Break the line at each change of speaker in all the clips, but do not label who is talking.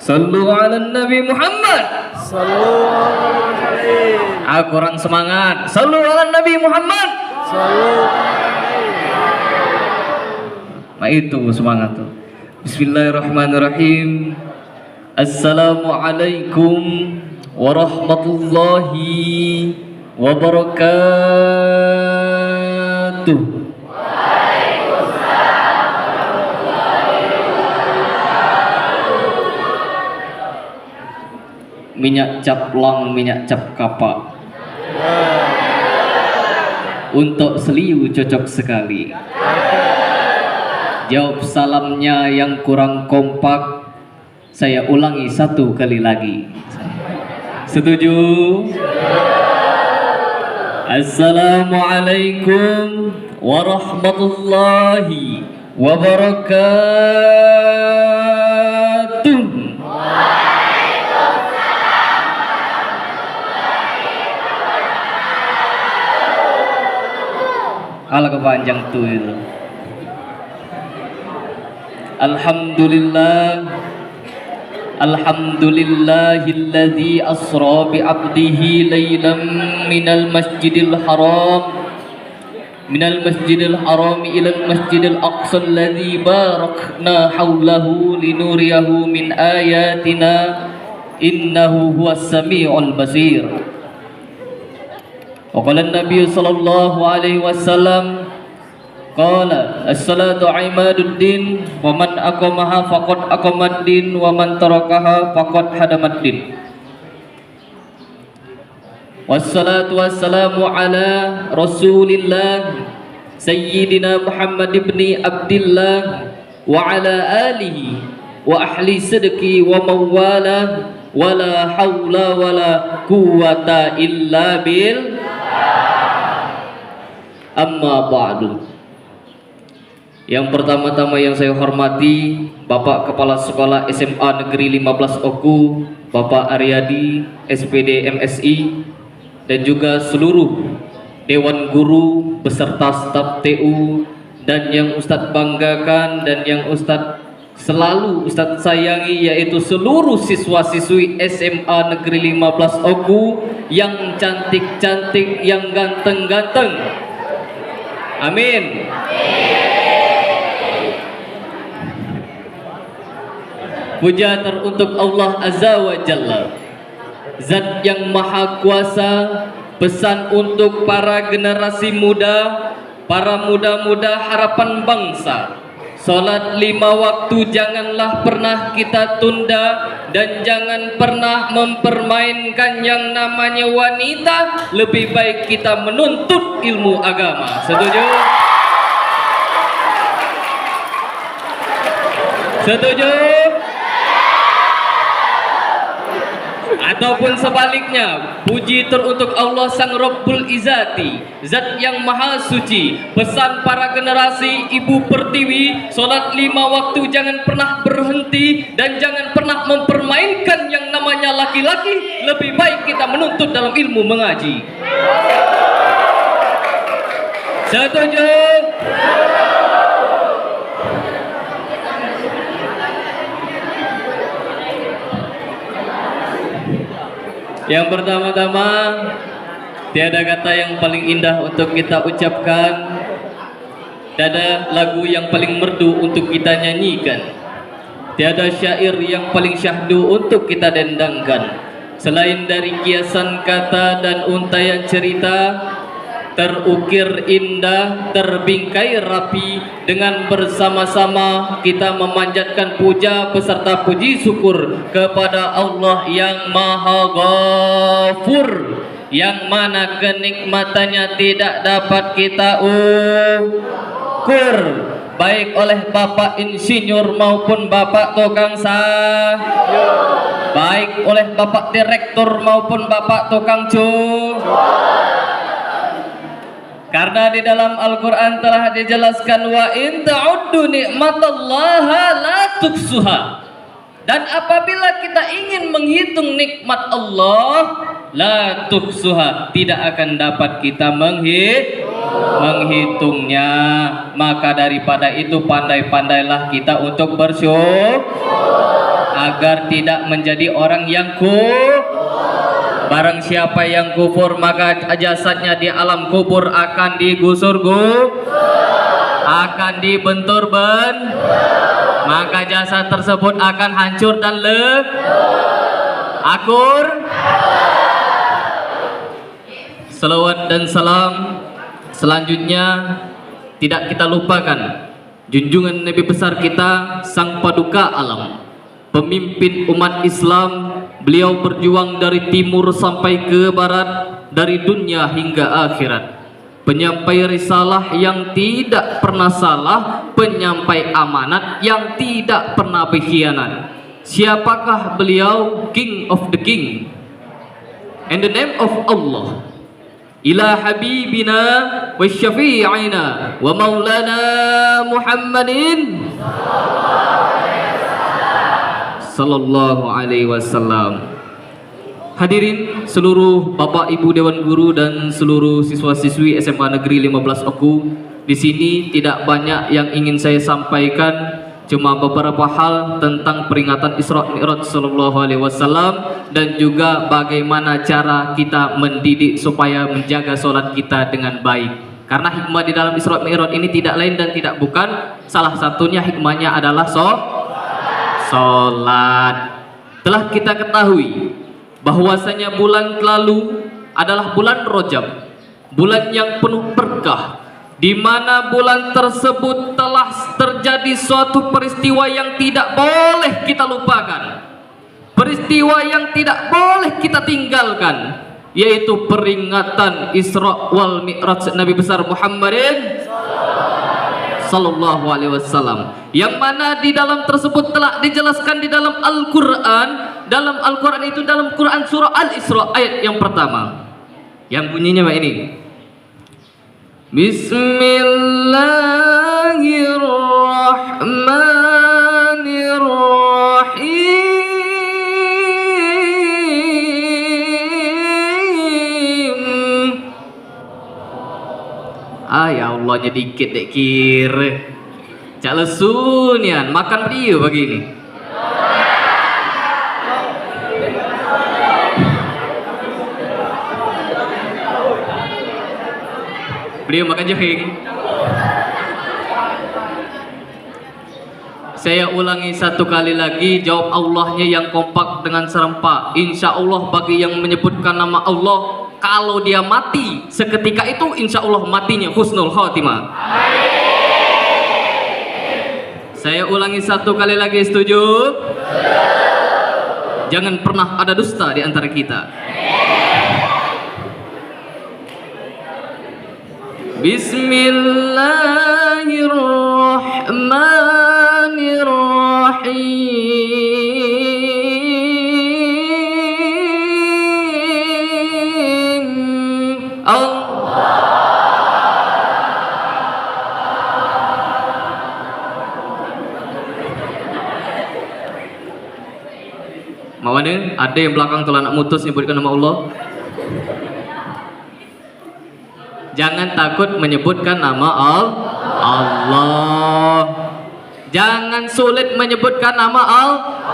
Sallu ala Nabi Muhammad.
Sallallahu alaihi.
Kurang semangat. Sallu ala Nabi Muhammad. Nah itu semangat tuh. Bismillahirrahmanirrahim. Assalamualaikum warahmatullahi wabarakatuh. Minyak cap lang, minyak cap kapak. Untuk seliu cocok sekali. Jawab salamnya yang kurang kompak, saya ulangi satu kali lagi. Setuju? Assalamualaikum warahmatullahi wabarakatuh. Ala kepanjang tuh itu. Alhamdulillah. Alhamdulillahilladzi asra bi 'abdihi lailan minal masjidil haram ila al masjidil aqsa alladzi barakna haulahu linuriyahu min ayatina innahu huwas samiul basir. Waqala an-nabiy sallallahu alaihi wasallam qala as-salatu imaduddin wa man aqamaha faqad aqamaddin wa man tarakaha faqad hadamaddin. Wassalatu wassalamu ala Rasulillah Sayyidina Muhammad ibn Abdillah wa ala alihi wa ahli sidqi wa mawala wala hawla wala quwwata illa bil. Amma ba'du. Yang pertama-tama yang saya hormati Bapak Kepala Sekolah SMA Negeri 15 Oku, Bapak Aryadi SPD MSI, dan juga seluruh Dewan Guru beserta staf TU, dan yang Ustadz banggakan dan yang selalu Ustadz sayangi, yaitu seluruh siswa-siswi SMA Negeri 15 Oku yang cantik-cantik, yang ganteng-ganteng. Amin. Puja teruntuk Allah Azza wa Jalla, Zat yang Maha Kuasa. Pesan untuk para generasi muda, para muda-muda harapan bangsa. Salat 5 waktu janganlah pernah kita tunda, dan jangan pernah mempermainkan yang namanya wanita. Lebih baik kita menuntut ilmu agama. Setuju? Setuju? Ataupun sebaliknya, puji teruntuk Allah Sang Rabbul Izzati, Zat yang Maha Suci. Pesan para generasi Ibu Pertiwi, solat 5 waktu jangan pernah berhenti, dan jangan pernah mempermainkan yang namanya laki-laki. Lebih baik kita menuntut dalam ilmu mengaji. Setuju? Yang pertama-tama, tiada kata yang paling indah untuk kita ucapkan, tiada lagu yang paling merdu untuk kita nyanyikan, tiada syair yang paling syahdu untuk kita dendangkan, selain dari kiasan kata dan untaian cerita, terukir indah, terbingkai rapi. Dengan bersama-sama kita memanjatkan puja beserta puji syukur kepada Allah yang Maha Ghafur, yang mana kenikmatannya tidak dapat kita ukur, baik oleh Bapak Insinyur maupun Bapak Tukang baik oleh Bapak Direktur maupun Bapak Tukang Karena di dalam Al-Quran telah dijelaskan, wa in ta'uddu ni'matallaha la tuksuha. Dan apabila kita ingin menghitung nikmat Allah, la tuksuha, tidak akan dapat kita menghitungnya. Maka daripada itu pandai-pandailah kita untuk bersyukur agar tidak menjadi orang yang Barang siapa yang kufur maka jasadnya di alam kubur akan digusur akan dibentur maka jasad tersebut akan hancur dan akur. Selawat dan salam selanjutnya tidak kita lupakan junjungan Nabi besar kita, sang paduka alam, pemimpin umat Islam. Beliau berjuang dari timur sampai ke barat, dari dunia hingga akhirat. Penyampai risalah yang tidak pernah salah, penyampai amanat yang tidak pernah berkhianat. Siapakah beliau? King of the King. In the name of Allah, ila habibina wa syafi'ina wa maulana Muhammadin sallallahu alaihi wasallam. Hadirin seluruh Bapak Ibu Dewan Guru dan seluruh siswa-siswi SMA Negeri 15 Oku, di sini tidak banyak yang ingin saya sampaikan, cuma beberapa hal tentang peringatan Isra Mi'raj sallallahu alaihi wasallam dan juga bagaimana cara kita mendidik supaya menjaga sholat kita dengan baik. Karena hikmah di dalam Isra Mi'raj ini tidak lain dan tidak bukan, salah satunya hikmahnya adalah sholat. Telah kita ketahui bahwasanya bulan lalu adalah bulan Rajab, bulan yang penuh berkah, di mana bulan tersebut telah terjadi suatu peristiwa yang tidak boleh kita lupakan, peristiwa yang tidak boleh kita tinggalkan, yaitu peringatan Isra wal Mi'raj Nabi besar Muhammadin sallallahu alaihi wasallam, yang mana di dalam tersebut telah dijelaskan di dalam Al-Qur'an. Dalam Al-Qur'an itu, dalam Quran surah Al-Isra ayat yang pertama, yang bunyinya ini, Bismillahirrahmanirrahim. Ya Allah, nya dikit dek kira cak lesu nian makan dia begini. Beliau makan jahing. Saya ulangi satu kali lagi, jawab Allahnya yang kompak dengan serempak. Insya Allah bagi yang menyebutkan nama Allah, kalau dia mati seketika itu, insya Allah matinya husnul khotimah. Saya ulangi satu kali lagi, setuju? Jangan pernah ada dusta di antara kita. Bismillahirrahmanirrahim. Mau ada yang belakang tuh anak mutus nyebutkan nama Allah. Jangan takut menyebutkan nama Allah. Jangan sulit menyebutkan nama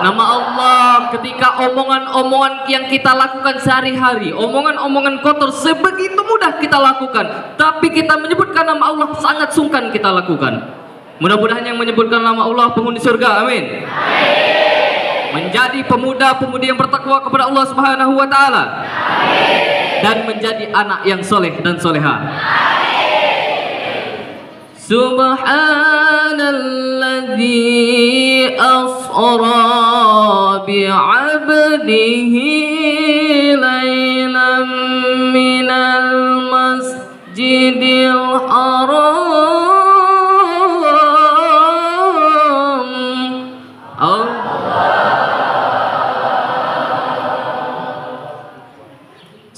Allah. Ketika omongan-omongan yang kita lakukan sehari-hari, omongan-omongan kotor sebegitu mudah kita lakukan, tapi kita menyebutkan nama Allah sangat sungkan kita lakukan. Mudah-mudahan yang menyebutkan nama Allah penghuni surga, amin. Menjadi pemuda-pemudi yang bertakwa kepada Allah Subhanahu wa taala. Dan menjadi anak yang soleh dan soleha. Subhanalladzi asra bi'abdihi laylan minal masjidil haram.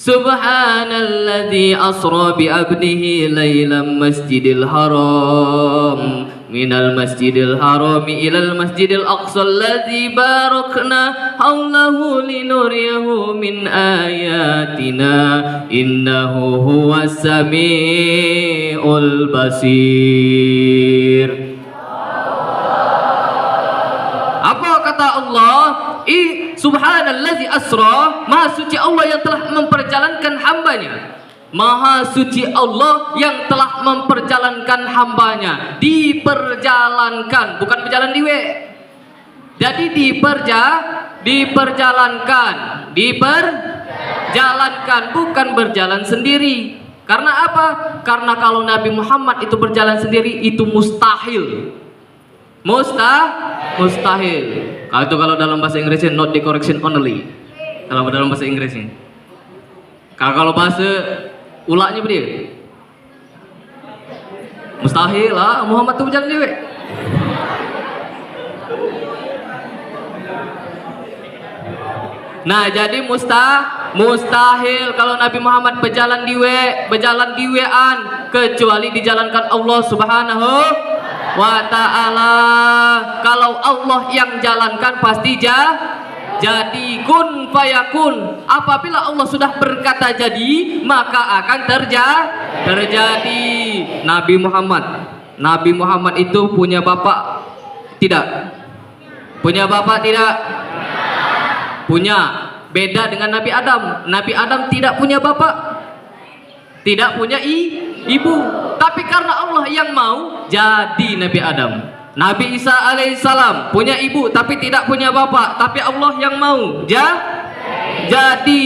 Subhanalladzi asra bi abdihi lailam masjidil haram minal masjidil harami ilal masjidil aqsal ladzi barakna haulahu linuriyahu min ayatina innahu huwas samiul basir. Apa kata Allah? Subhanallazi asra, maha suci Allah yang telah memperjalankan hambanya. Maha suci Allah yang telah memperjalankan hambanya. Diperjalankan, bukan berjalan diwe. Jadi diperjalankan, bukan berjalan sendiri. Karena apa? Karena kalau Nabi Muhammad itu berjalan sendiri itu mustahil. Mustahil. Kalau dalam bahasa Inggrisnya not the correction only. Kalau dalam bahasa Inggrisnya. Kalau bahasa ulaknya apa dia? Mustahil lah Muhammad itu berjalan dewe. Nah, jadi mustahil kalau Nabi Muhammad berjalan diwean kecuali dijalankan Allah Subhanahu wa ta'ala. Kalau Allah yang jalankan pasti jadi kun fayakun. Apabila Allah sudah berkata jadi, maka akan terjadi. Nabi Muhammad itu punya bapak? Tidak. Punya bapak? Tidak. Punya. Beda dengan Nabi Adam. Nabi Adam tidak punya bapak, tidak punya ibu. Tapi karena Allah yang mau, jadi Nabi Adam. Nabi Isa alaihissalam punya ibu tapi tidak punya bapak, tapi Allah yang mau. Jadi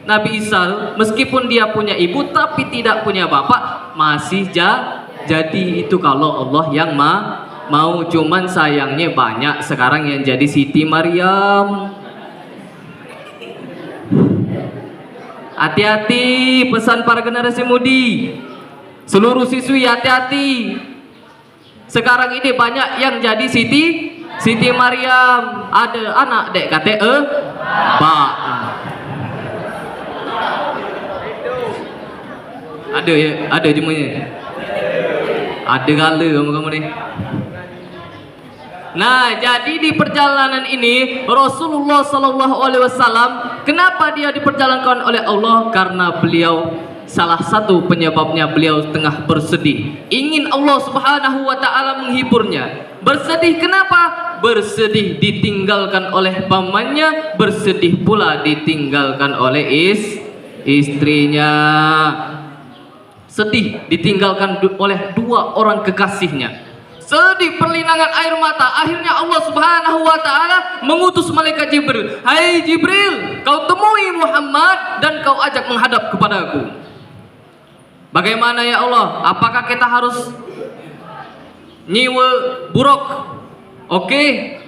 Nabi Isa meskipun dia punya ibu tapi tidak punya bapak masih jadi. Itu kalau Allah yang mau. Cuman sayangnya banyak sekarang yang jadi Siti Maryam. Hati-hati, pesan para generasi mudi, seluruh siswi hati-hati. Sekarang ini banyak yang jadi Siti Maryam. Ada anak dek kate pak. Ada jemunya. Ada gala kamu nih. Nah, jadi di perjalanan ini Rasulullah Sallallahu Alaihi Wasallam, kenapa dia diperjalankan oleh Allah? Karena beliau, salah satu penyebabnya beliau tengah bersedih, ingin Allah Subhanahu Wa Taala menghiburnya. Bersedih kenapa? Bersedih ditinggalkan oleh pamannya, bersedih pula ditinggalkan oleh istrinya. Sedih ditinggalkan oleh dua orang kekasihnya. Sedih perlinangan air mata. Akhirnya Allah Subhanahu wa ta'ala mengutus malaikat Jibril. Hai Jibril, kau temui Muhammad dan kau ajak menghadap kepadaku. Bagaimana ya Allah? Apakah kita harus nyewa buruk? Oke,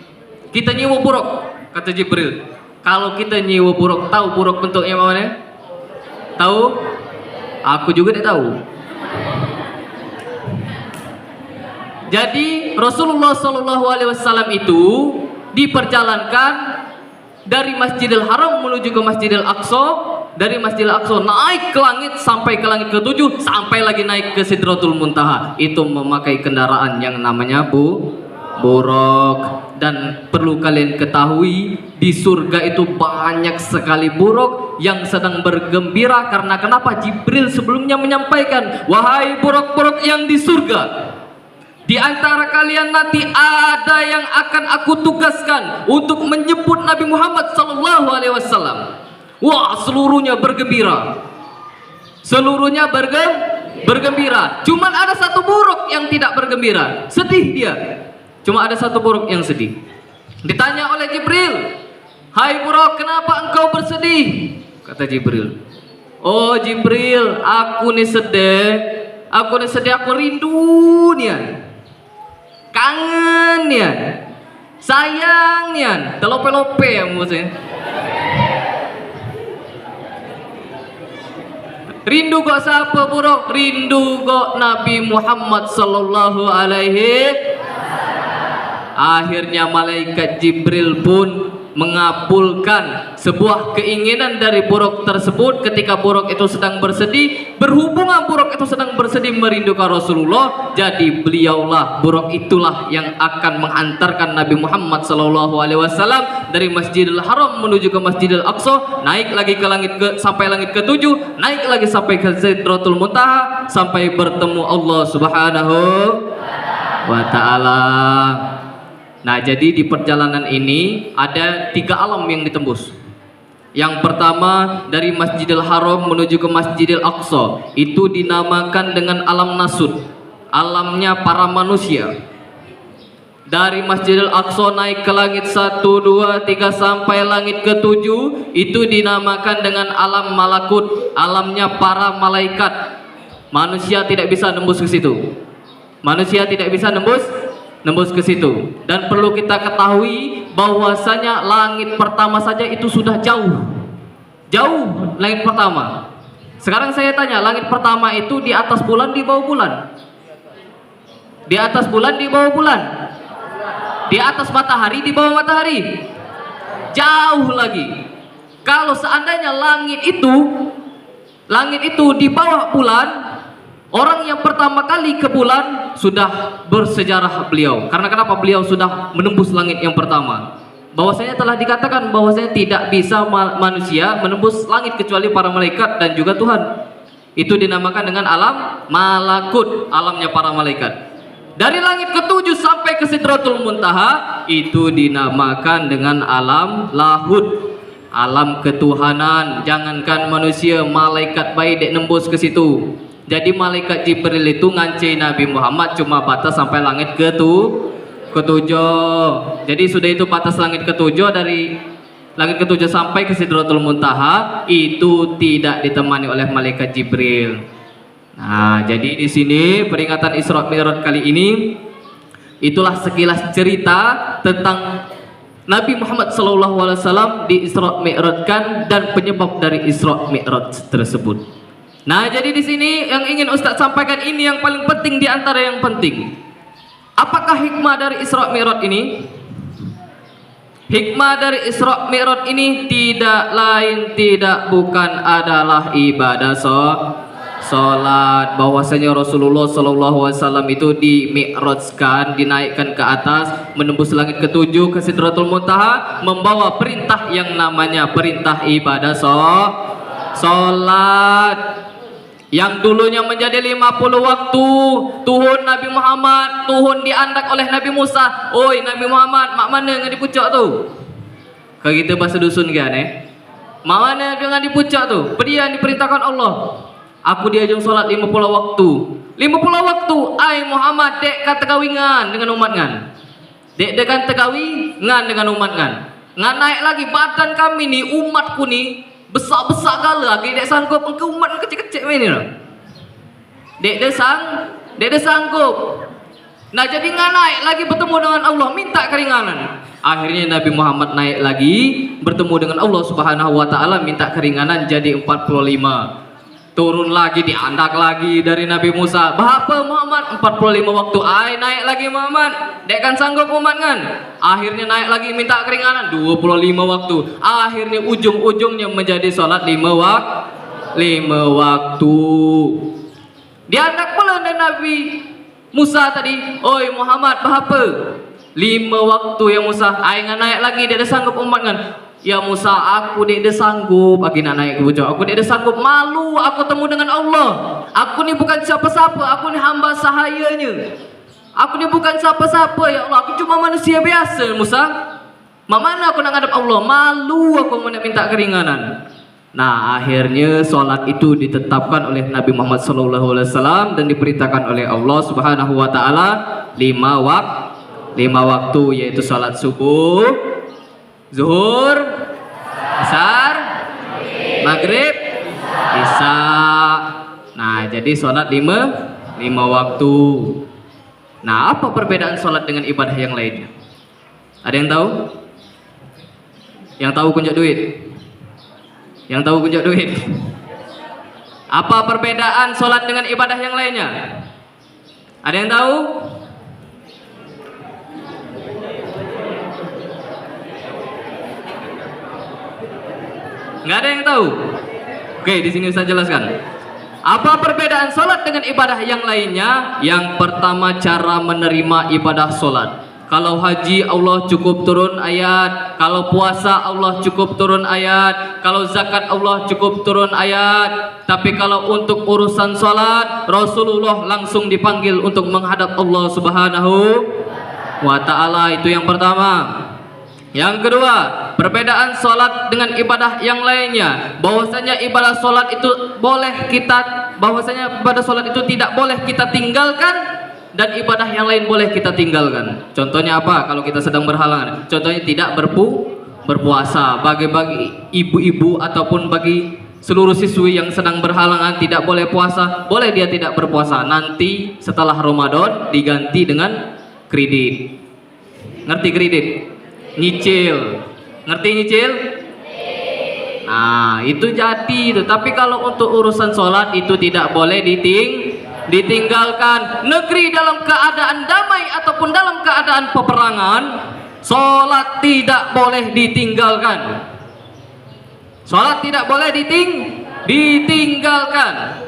kita nyewa buruk, kata Jibril. Kalau kita nyewa buruk, tahu buruk bentuknya mana? Tahu? Aku juga tidak tahu. Jadi Rasulullah Shallallahu Alaihi Wasallam itu diperjalankan dari Masjidil Haram menuju ke Masjidil Aqsa, dari Masjidil Aqsa naik ke langit sampai ke langit ke-7, sampai lagi naik ke Sidratul Muntaha. Itu memakai kendaraan yang namanya buruk. Dan perlu kalian ketahui, di surga itu banyak sekali buruk yang sedang bergembira. Karena kenapa? Jibril sebelumnya menyampaikan, wahai buruk-buruk yang di surga, di antara kalian nanti ada yang akan aku tugaskan untuk menjemput Nabi Muhammad Sallallahu Alaihi Wasallam. Wah, seluruhnya bergembira. Seluruhnya bergembira. Cuman ada satu buruk yang tidak bergembira. Sedih dia. Cuma ada satu buruk yang sedih. Ditanya oleh Jibril, hai buruk, kenapa engkau bersedih? Kata Jibril, oh Jibril, aku nih sedih, aku rindu nian, kangen nian, sayang nian, telope-lope ya maksudnya. Rindu kok siapa buruk? Rindu kok Nabi Muhammad Sallallahu Alaihi. Akhirnya malaikat Jibril pun mengabulkan sebuah keinginan dari buruk tersebut ketika buruk itu sedang bersedih. Berhubungan buruk itu sedang bersedih merindukan Rasulullah, jadi beliaulah, buruk itulah yang akan menghantarkan Nabi Muhammad SAW dari Masjidil Haram menuju ke Masjidil Aqsa, naik lagi ke langit sampai langit ke-7, naik lagi sampai ke Sidratul Muntaha, sampai bertemu Allah Subhanahu wa ta'ala. Nah, jadi di perjalanan ini ada 3 alam yang ditembus. Yang pertama dari Masjidil Haram menuju ke Masjidil Aqsa, itu dinamakan dengan alam nasud, alamnya para manusia. Dari Masjidil Aqsa naik ke langit 1, 2, 3 sampai langit ke-7, itu dinamakan dengan alam malakut, alamnya para malaikat. Manusia tidak bisa nembus ke situ. Manusia tidak bisa nembus ke situ. Dan perlu kita ketahui bahwasanya langit pertama saja itu sudah jauh langit pertama. Sekarang saya tanya, langit pertama itu di atas bulan, di bawah bulan? Di atas bulan, di bawah bulan? Di atas matahari, di bawah matahari? Jauh lagi. Kalau seandainya langit itu di bawah bulan, orang yang pertama kali ke bulan sudah bersejarah beliau. Karena kenapa? Beliau sudah menembus langit yang pertama. Bahwasanya telah dikatakan bahwasanya tidak bisa manusia menembus langit kecuali para malaikat dan juga Tuhan. Itu dinamakan dengan alam malakut, alamnya para malaikat. Dari langit ke-7 sampai ke Sidratul Muntaha, itu dinamakan dengan alam lahud, alam ketuhanan. Jangankan manusia, malaikat baik dek nembus ke situ. Jadi malaikat Jibril itu ngancai Nabi Muhammad cuma batas sampai langit ke-7. Jadi sudah itu batas langit ke-7, dari langit ke-7 sampai ke Sidratul Muntaha itu tidak ditemani oleh malaikat Jibril. Nah, jadi di sini peringatan Isra Mi'raj kali ini itulah sekilas cerita tentang Nabi Muhammad SAW di Isra Mi'rajkan dan penyebab dari Isra Mi'raj tersebut. Nah, jadi di sini yang ingin Ustaz sampaikan ini yang paling penting di antara yang penting. Apakah hikmah dari Isra Mi'raj ini? Hikmah dari Isra Mi'raj ini tidak lain tidak bukan adalah ibadah salat. Bahwasanya Rasulullah SAW itu dimi'rajkan, dinaikkan ke atas, menembus langit ke-7 ke Sidratul Muntaha, membawa perintah yang namanya perintah ibadah salat. Yang dulunya menjadi 50 waktu, tuhun Nabi Muhammad, tuhun diandak oleh Nabi Musa. Oi Nabi Muhammad, mak mana dengan dipucak tu? Kalau kita bahasa dusun kan mak mana dengan dipucak tu? Pedian diperintahkan Allah. Aku diajung solat 50 waktu. 50 waktu, ai Muhammad dek kata kawingan dengan umat ngan. Dek dekan tekawingan dengan umat ngan. Ngan naik lagi badan kami ni, umatku ni besar-besar kala lagi dek sanggup engkau umat kecil-kecil ini loh. Dek sanggup. Nah, jadi ngan naik lagi bertemu dengan Allah, minta keringanan. Akhirnya Nabi Muhammad naik lagi bertemu dengan Allah Subhanahu wa taala, minta keringanan jadi 45. Turun lagi, diandak lagi dari Nabi Musa. Berapa Muhammad? 45 waktu. Ai naik lagi Muhammad. Dek kan sanggup umat kan? Akhirnya naik lagi minta keringanan 25 waktu. Akhirnya ujung-ujungnya menjadi sholat 5 waktu. Diandak pula dari Nabi Musa tadi. Oi Muhammad, berapa? 5 waktu ya Musa. Ai naik lagi, dia sanggup umat kan? Ya Musa, aku dia sanggup lagi nak naik ke bujang. Aku dia sanggup, malu aku temu dengan Allah. Aku ni bukan siapa-siapa, aku ni hamba sahayanya. Aku ni bukan siapa-siapa ya Allah, aku cuma manusia biasa Musa. Mana aku nak ngadap Allah, malu aku nak minta keringanan. Nah, akhirnya solat itu ditetapkan oleh Nabi Muhammad SAW dan diperintahkan oleh Allah Subhanahu wa taala 5 waktu, yaitu solat subuh, zuhur, asar, maghrib, isya. Nah, jadi sholat 5 waktu. Nah, apa perbedaan sholat dengan ibadah yang lainnya? Ada yang tahu? Yang tahu kunjak duit? Yang tahu kunjak duit? Apa perbedaan sholat dengan ibadah yang lainnya? Ada yang tahu? Nggak ada yang tahu? Oke, di sini saya jelaskan. Apa perbedaan sholat dengan ibadah yang lainnya? Yang pertama, cara menerima ibadah sholat. Kalau haji Allah cukup turun ayat, kalau puasa Allah cukup turun ayat, kalau zakat Allah cukup turun ayat. Tapi kalau untuk urusan sholat, Rasulullah langsung dipanggil untuk menghadap Allah Subhanahu wa ta'ala. Itu yang pertama. Yang kedua, perbedaan sholat dengan ibadah yang lainnya. Bahwasanya ibadah sholat itu bahwasanya ibadah sholat itu tidak boleh kita tinggalkan, dan ibadah yang lain boleh kita tinggalkan. Contohnya apa? Kalau kita sedang berhalangan, contohnya tidak berpuasa. Bagi ibu-ibu ataupun bagi seluruh siswi yang sedang berhalangan tidak boleh puasa, boleh dia tidak berpuasa. Nanti setelah Ramadan diganti dengan kredit. Ngerti kredit? Nyicil. Ngerti nyicil? Nah, itu jadi itu. Tapi kalau untuk urusan sholat itu tidak boleh ditinggalkan. Negeri dalam keadaan damai ataupun dalam keadaan peperangan, sholat tidak boleh ditinggalkan. Sholat tidak boleh ditinggalkan.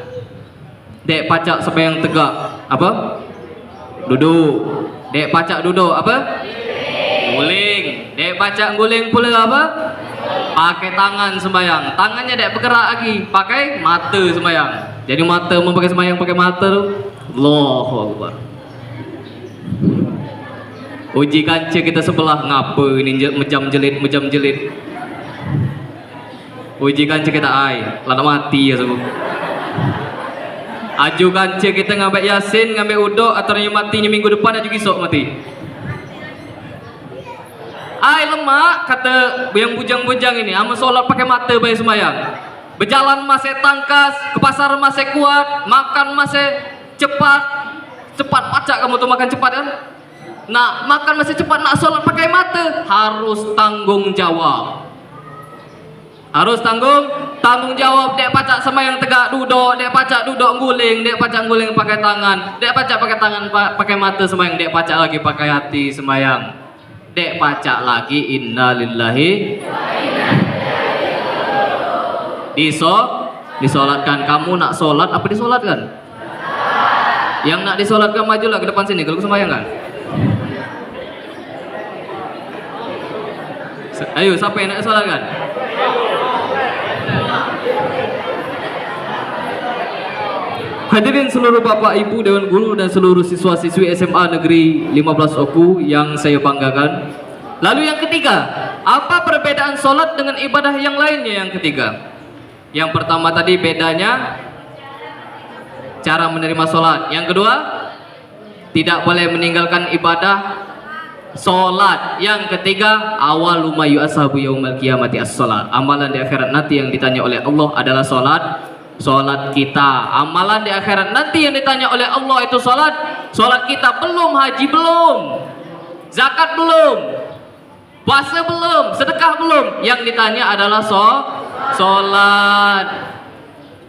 Dek pacak sembahyang tegak apa? Duduk. Dek pacak duduk apa? Guling. Dek pacak guling pula apa? Pakai tangan sembahyang. Tangannya dek bergerak lagi, pakai mata sembahyang. Jadi mata memakai sembahyang pakai mata tu. Allahu Akbar. Uji kancah kita sebelah ngapa ini mejam jelit. Uji kancah kita lada mati ya sebab. Aju kancah kita ngambil yasin, ngambil uduk, atau matinya minggu depan aju esok mati. Lemak kata yang bujang-bujang ini, ama sholat pakai mata bayar sembahyang. Berjalan masih tangkas, ke pasar masih kuat, makan masih cepat pacak kamu tuh makan cepat kan? Nak makan masih cepat, nak sholat pakai mata, harus tanggung jawab. Harus tanggung jawab. Dek pacak sembahyang tegak duduk, dek pacak duduk guling, dek pacak guling pakai tangan, dek pacak pakai tangan pakai mata sembahyang, dek pacak lagi pakai hati sembahyang. Dek pacak lagi innalillahi disolatkan. Kamu nak solat apa disolatkan? Yang nak disolatkan majulah ke depan sini kalau sembahyang kan. Ayo, siapa yang nak disolatkan? Hadirin seluruh bapak ibu, dewan guru dan seluruh siswa-siswi SMA Negeri 15 Oku yang saya banggakan. Lalu yang ketiga, apa perbedaan sholat dengan ibadah yang lainnya yang ketiga? Yang pertama tadi bedanya cara menerima sholat. Yang kedua, tidak boleh meninggalkan ibadah sholat. Yang ketiga, awalu ma yu'asabu yaumal qiyamati as-sholat. Amalan di akhirat nanti yang ditanya oleh Allah adalah sholat kita. Amalan di akhirat nanti yang ditanya oleh Allah itu sholat kita. Belum haji, belum zakat, belum puasa, belum sedekah, belum. Yang ditanya adalah sholat.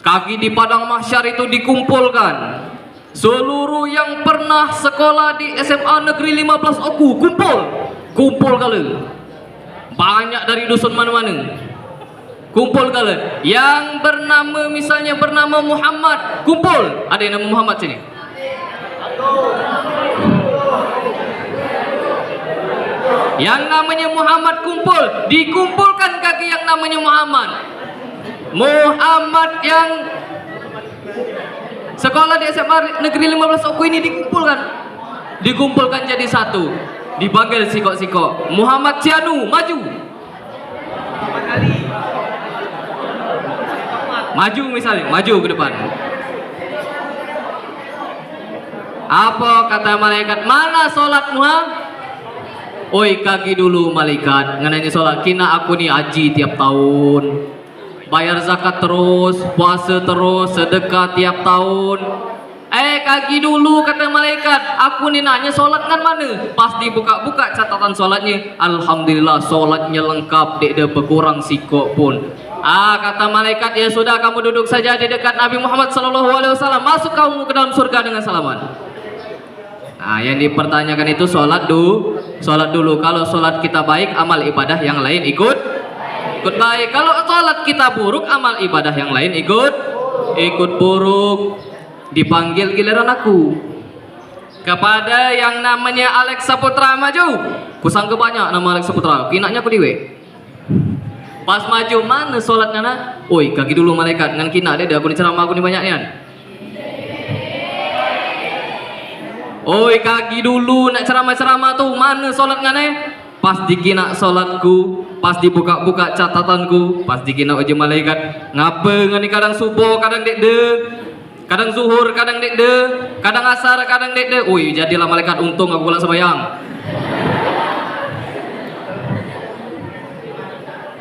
Kaki di padang mahsyar itu dikumpulkan seluruh yang pernah sekolah di SMA Negeri 15 Oku. Kumpul kali banyak dari dusun mana-mana. Kumpul kali yang bernama, misalnya bernama Muhammad, kumpul. Ada yang nama Muhammad sini? Yang namanya Muhammad kumpul. Dikumpulkan kaki yang namanya Muhammad yang sekolah di SMA Negeri 15 Oku ini dikumpulkan jadi satu. Dipanggil sikok-sikok. Muhammad Cianu, maju. Maju misalnya, maju ke depan. Apa kata malaikat? Mana sholatmu? Oi, kaki dulu malaikat. Ngananya sholat. Kina aku nih haji tiap tahun, bayar zakat terus, puasa terus, sedekah tiap tahun. Kaki dulu kata malaikat. Aku nih nanya sholat kan mana? Pas dibuka-buka catatan sholatnya, alhamdulillah sholatnya lengkap, tidak ada berkurang sikok pun. Kata malaikat, ya sudah, kamu duduk saja di dekat Nabi Muhammad SAW. Masuk kamu ke dalam surga dengan salaman. Yang dipertanyakan itu sholat dulu. Kalau sholat kita baik, amal ibadah yang lain ikut ikut baik. Kalau sholat kita buruk, amal ibadah yang lain ikut buruk. Dipanggil giliran aku. Kepada yang namanya Alex Saputra maju. Kusangka banyak nama Alex Saputra. Kinaknya aku diwe. Pas maju mana sholatnya na? Oi, kaki dulu malaikat ngan kina dia aku ni ceramah aku ni banyak nian. Oi, kaki dulu nak ceramah-ceramah tu mana sholatnya na? Pas dikina sholatku, pas dibuka-buka catatanku, pas dikina uji malaikat. Ngapa ngani kadang subuh, kadang dekde, kadang zuhur, kadang dekde, kadang asar, kadang dekde. Oi, jadilah malaikat untung aku pula sembayang.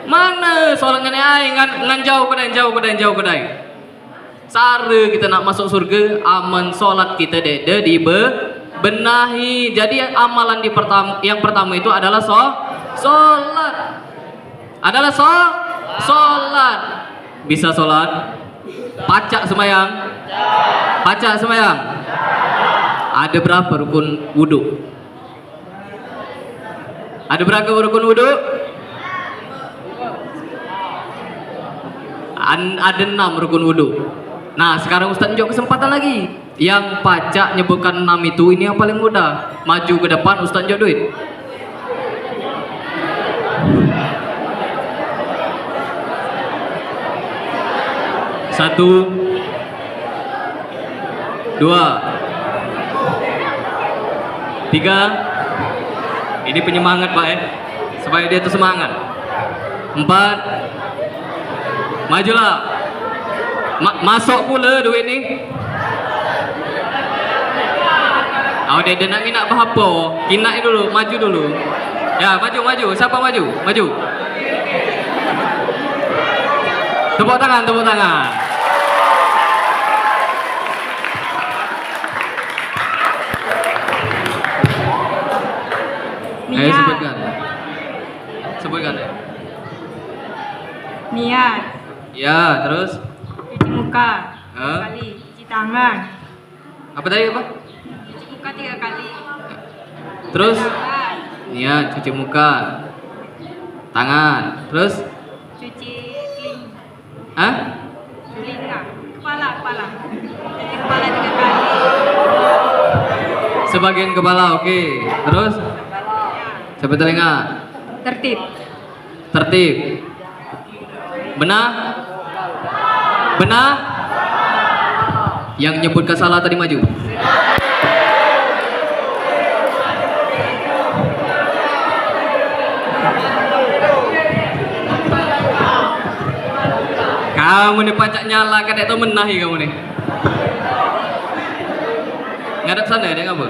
Mana sholatnya ni ai ngan jauh kedai. Sare kita nak masuk surga, aman sholat kita dede dibenahi. Jadi amalan yang pertama itu adalah sholat. Adalah sholat. Bisa sholat? Pacak sembahyang? Pacak sembahyang? Ada berapa rukun wudu? Ada berapa rukun wudu? Ada 6 rukun wudu. Nah sekarang Ustaz tunjuk kesempatan lagi. Yang pacak nyebutkan 6 itu, ini yang paling mudah. Maju ke depan, Ustaz tunjuk duit. Satu, dua, tiga. Ini penyemangat Pak ya, supaya dia tuh semangat. 4. Majulah. Masuk pula duit ni. Oh, dia nak berapa? Kinak dulu, maju dulu. Ya, maju. Siapa maju? Maju. Tepuk tangan. Ayo sebutkan ya.
Niat.
Ya, terus
Cuci muka 3 kali. Cuci tangan.
apa tadi apa?
Cuci muka 3 kali.
Terus
Tangan.
niat cuci muka, tangan, terus
Cuci telinga.
Hah?
Telinga. Kepala. Cuci kepala 3 kali.
Sebagian kepala, oke. Terus sampai telinga.
Tertib.
Benar? Yang nyebutkan salah tadi maju. Kamu nih pacak nyala kadek itu menahi kamu nih. Ngadap sana dia ngapa?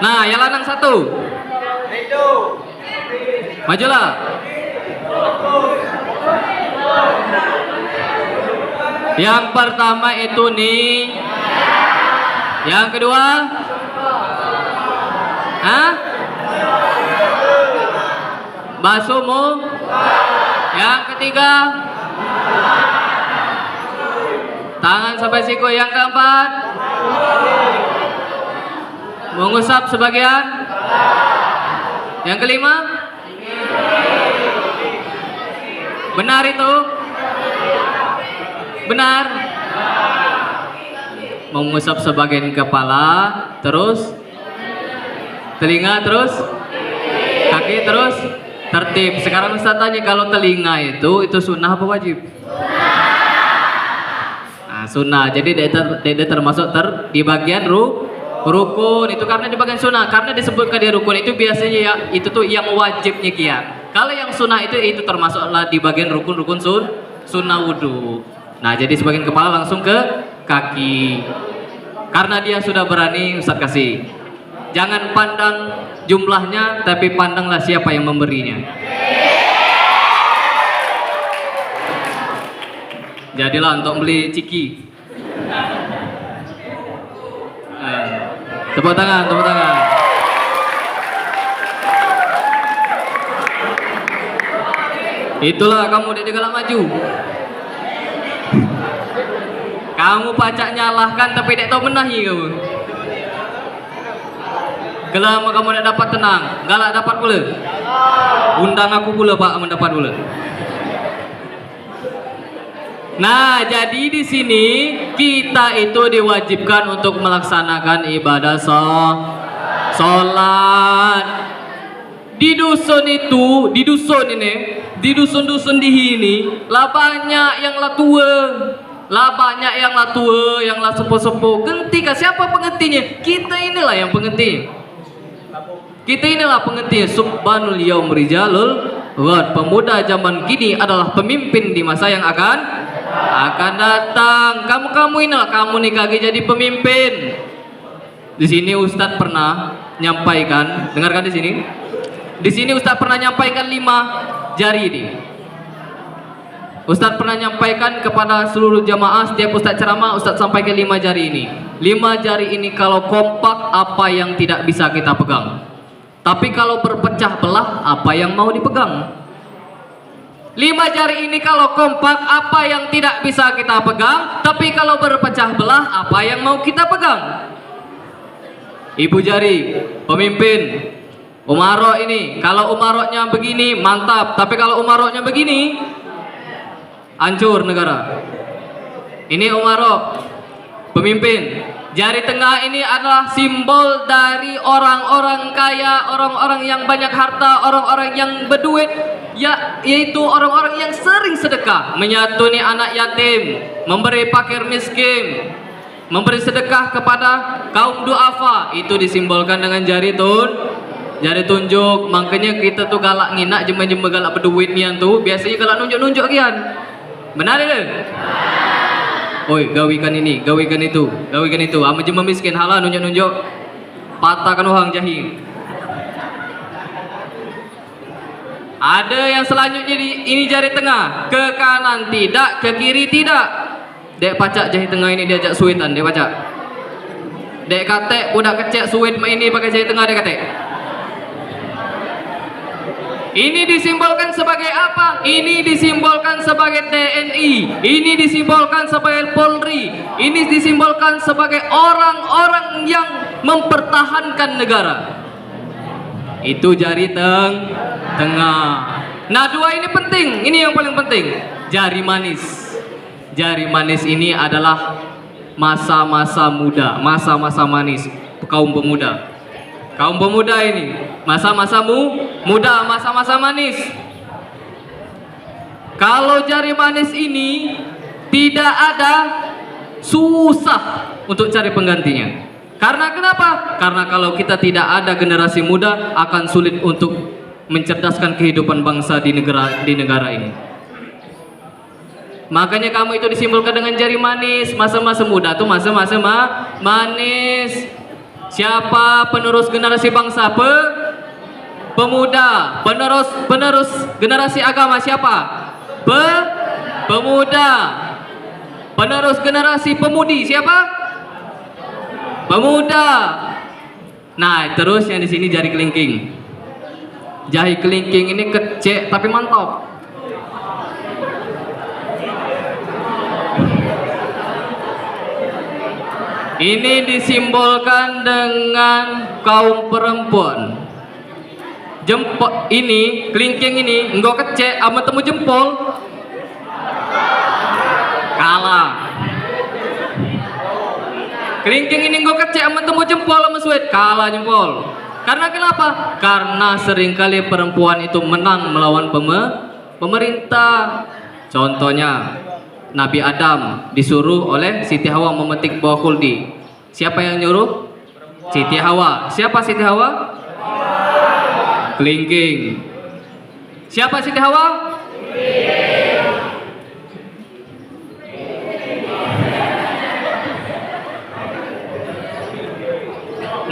Nah, yang lanang 1. Majulah. Yang pertama itu nih. Yang kedua? Hah? Basuhmu? Yang ketiga? Tangan sampai siku. Yang keempat? Mengusap sebagian? Yang kelima? Benar itu? Benar? Mengusap sebagian kepala, terus telinga, terus kaki, terus tertib. Sekarang Ustaz tanya, kalau telinga itu sunnah apa wajib? Nah, sunnah. Jadi dia termasuk di bagian rukun. Itu karena di bagian sunnah. Karena disebutkan di rukun itu biasanya ya itu tuh yang wajibnya kia. Kalau yang sunnah itu termasuklah di bagian rukun sunnah wudu. Nah, jadi sebagian kepala langsung ke kaki. Karena dia sudah berani, Ustaz kasih. Jangan pandang jumlahnya, tapi pandanglah siapa yang memberinya. Jadilah untuk beli ciki. Tepuk tangan. Itulah kamu di galak maju. Kamu pacak nyalahkan tapi tidak tahu menahi kamu. Kalau kamu tidak dapat tenang, galak dapat pula. Undang aku pula Pak mendapat pula. Nah, jadi di sini kita itu diwajibkan untuk melaksanakan ibadah sholat. Di dusun itu, di dusun-dusun di sini, lah banyak yang lah tua. Lah banyak yang lah tua, yang lah sepuh-sepuh. Genti kah? Siapa pengentinya? Kita inilah yang pengenti. Kita inilah pengenti. Subhanul yaum rijalul ghad. Pemuda zaman kini adalah pemimpin di masa yang akan datang. Kamu inilah, kamu nih kaki jadi pemimpin. Di sini Ustadz pernah nyampaikan, dengarkan di sini. Di sini Ustadz pernah nyampaikan 5 jari ini. Ustadz pernah nyampaikan kepada seluruh jamaah, setiap Ustadz ceramah, Ustadz sampaikan 5 jari ini. 5 jari ini kalau kompak, apa yang tidak bisa kita pegang. Tapi kalau berpecah belah, apa yang mau dipegang? 5 jari ini kalau kompak, apa yang tidak bisa kita pegang. Tapi kalau berpecah belah, apa yang mau kita pegang? Ibu jari, pemimpin. Umarok ini, kalau umaroknya begini, mantap. Tapi kalau umaroknya begini, hancur negara. Ini umarok, pemimpin. Jari tengah ini adalah simbol dari orang-orang kaya, orang-orang yang banyak harta, orang-orang yang berduit, yaitu orang-orang yang sering sedekah, menyantuni anak yatim, memberi fakir miskin, memberi sedekah kepada kaum duafa. Itu disimbolkan dengan jari tunjuk. Makanya kita tuh galak nginak, jema-jema galak berduit nian tuh, biasanya galak nunjuk-nunjuk kian. Benar itu? Oi, gawikan ini, gawikan itu. Ama jema miskin hala nunjuk-nunjuk. Patahkan orang jahi. Ada yang selanjutnya ini jari tengah, ke kanan tidak, ke kiri tidak. Dek pacak jari tengah ini diajak suitan, dek pacak. Dek katek budak kecek suit ini pakai jari tengah, dek katek. Ini disimbolkan sebagai apa? Ini disimbolkan sebagai TNI. Ini disimbolkan sebagai Polri. Ini disimbolkan sebagai orang-orang yang mempertahankan negara. Itu jari tengah. Nah, 2 ini penting. Ini yang paling penting. Jari manis. Jari manis ini adalah masa-masa muda, masa-masa manis kaum pemuda. Kaum pemuda ini masa-masa muda, masa-masa manis. Kalau jari manis ini tidak ada, susah untuk cari penggantinya. Karena kenapa? Karena kalau kita tidak ada generasi muda, akan sulit untuk mencerdaskan kehidupan bangsa di negara ini. Makanya kamu itu disimbolkan dengan jari manis. Masa-masa muda tuh masa-masa manis. Siapa penerus generasi bangsa? Pemuda. Penerus generasi agama siapa? Pemuda. Penerus generasi pemudi siapa? Pemuda. Nah, terus yang di sini jari kelingking. Jari kelingking ini kecek tapi mantap. Ini disimbolkan dengan kaum perempuan. Jempol ini, kelingking ini, enggak kecek sama temu jempol, kalah. Kelingking ini enggak kecek sama temu jempol sama suit, kalah jempol. Karena kenapa? Karena seringkali perempuan itu menang melawan pemerintah. Contohnya, Nabi Adam disuruh oleh Siti Hawa memetik buah kuldi. Siapa yang nyuruh? Siti Hawa. Siapa Siti Hawa? Kelingking. Siapa Siti Hawa?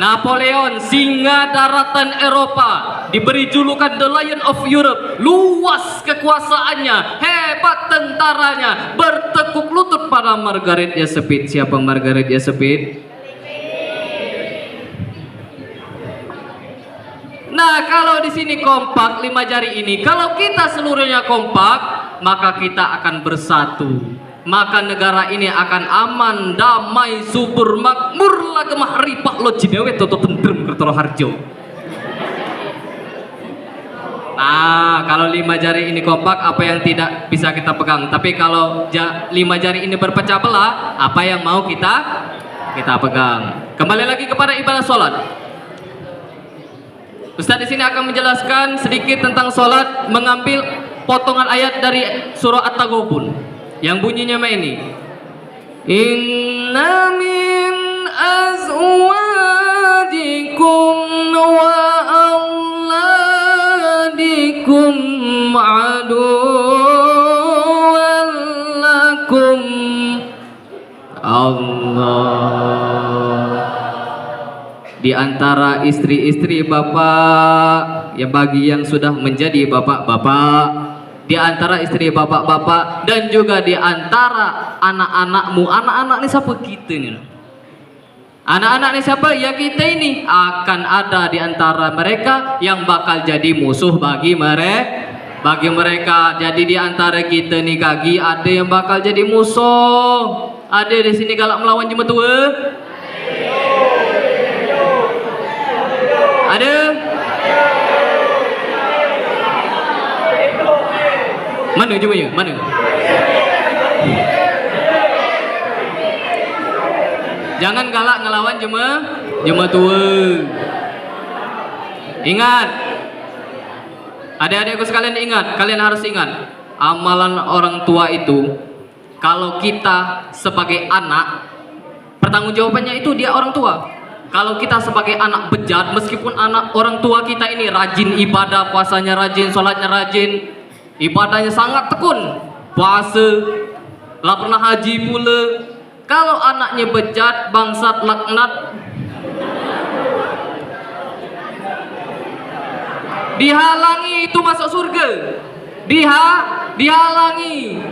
Napoleon, singa daratan Eropa, diberi julukan The Lion of Europe. Luas kekuasaannya, hebat tentaranya, bertekuk lutut pada Margaret Yasepid. Siapa Margaret Yasepid? Nah, kalau di sini kompak 5 jari ini, kalau kita seluruhnya kompak, maka kita akan bersatu. maka negara ini akan aman, damai, subur, makmur, lagemah ripah lo jinewe toto tentrem kertoro harjo. Nah, kalau 5 jari ini kompak, apa yang tidak bisa kita pegang? Tapi kalau 5 jari ini berpecah belah, apa yang mau kita pegang? Kembali lagi kepada ibadah sholat. Ustaz di sini akan menjelaskan sedikit tentang sholat, mengambil potongan ayat dari surah At-Taghabun yang bunyinya ini. Inna min azwajikum wa auladikum aduwwan lakum. Allah. Di antara istri-istri Bapak, ya bagi yang sudah menjadi bapak-bapak, di antara istri bapak-bapak, dan juga di antara anak-anakmu. Anak-anak ini siapa kita nih? Anak-anak ini siapa? Ya kita ini. Akan ada di antara mereka yang bakal jadi musuh bagi mereka. Jadi di antara kita nih kaki ada yang bakal jadi musuh. Ada di sini galak melawan jemaah tua? Ada? Mana jumanya? Mana? Jangan galak ngelawan jemaah tua. Ingat, adik-adikku sekalian ingat, kalian harus ingat, amalan orang tua itu, kalau kita sebagai anak, pertanggungjawabannya itu dia orang tua. Kalau kita sebagai anak bejat, meskipun anak orang tua kita ini rajin ibadah, puasanya rajin, sholatnya rajin, ibadahnya sangat tekun, puasa, lah pernah haji pula. Kalau anaknya bejat, bangsat, laknat, dihalangi itu masuk surga. Dihalangi.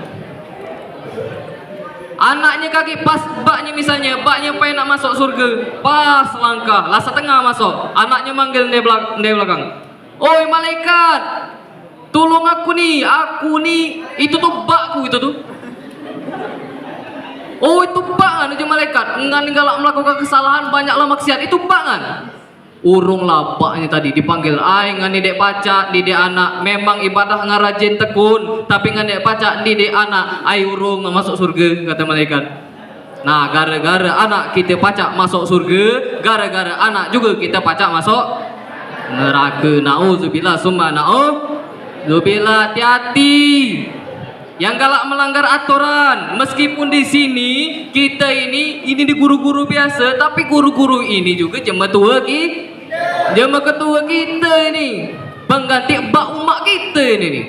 Anaknya kaki pas baknya misalnya, baknya pengen nak masuk surga, pas langkah, lah setengah masuk. Anaknya manggil dari belakang. Oi malaikat, tolong aku nih, itu tuh bakku itu tuh. Oh itu bak kan itu malaikat, ngan galak melakukan kesalahan banyaklah maksiat, itu bak kan. Urung lah baknya tadi dipanggil, ay ngan dek pacak, dek anak, memang ibadah ngarajin tekun, tapi ngan dek pacak, dek anak, ay urung masuk surga, kata malaikat. Nah gara-gara anak kita pacak masuk surga, gara-gara anak juga kita pacak masuk neraka. Nauzubillah summa nauzubillah. Hati-hati yang galak melanggar aturan. Meskipun di sini kita ini di guru-guru biasa, tapi guru-guru ini juga jemaah ketua kita ini, pengganti bak umat kita ini nih.